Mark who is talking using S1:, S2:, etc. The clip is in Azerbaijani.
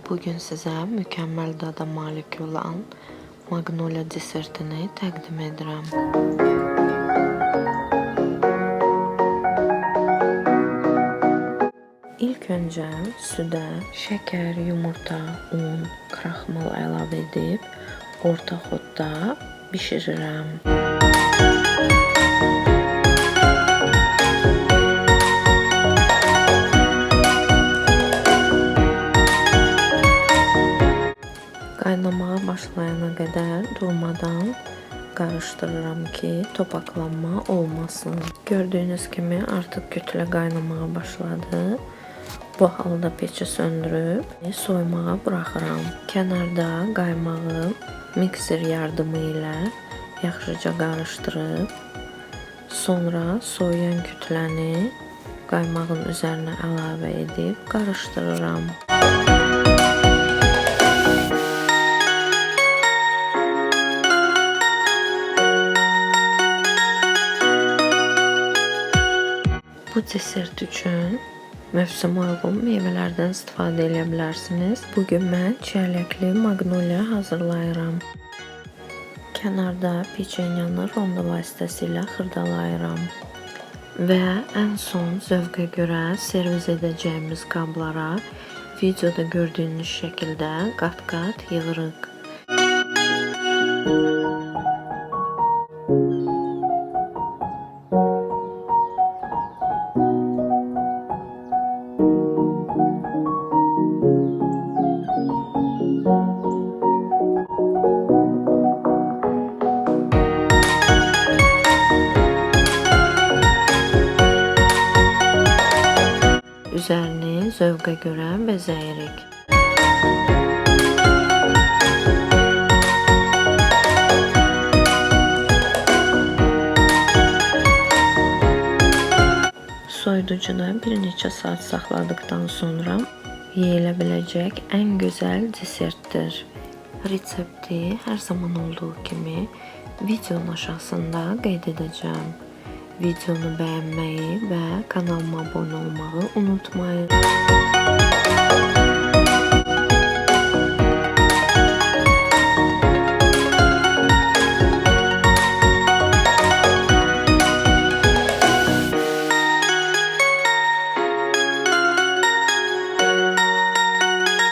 S1: Bugün sizə mükəmməl dada malik olan Magnolia desertini təqdim edirəm. İlk öncə südə şəkər, yumurta, un, kraxmal əlavə edib orta xodda bişirirəm. Qaynamağa başlayana qədər durmadan qarışdırıram ki, topaklanma olmasın. Gördüyünüz kimi artıq kütlə qaynamağa başladı. Bu halda peçi söndürüb soymağa buraxıram. Kənarda qaymağı mikser yardımı ilə yaxşıca qarışdırıb, sonra soyuyan kütləni qaymağın üzərinə əlavə edib qarışdırıram. Bu desert üçün mövsümə uyğun meyvələrdən istifadə edə bilərsiniz. Bugün mən çiyələkli magnolia hazırlayıram. Kənarda peçenyanı rondo vasitəsilə xırdalayıram. Və ən son zövqə görə servis edəcəyimiz qablara videoda gördüyünüz şəkildə qat-qat yığırıq. Üzerini zövqə görə bəzəyirik. Soyuducuda bir neçə saat saxladıktan sonra yeyilə biləcək ən gözəl desertdir. Resepti hər zaman olduğu kimi videonun aşağısında qeyd edəcəm. Videonu bəyənməyi və kanalıma abunə olmağı unutmayın.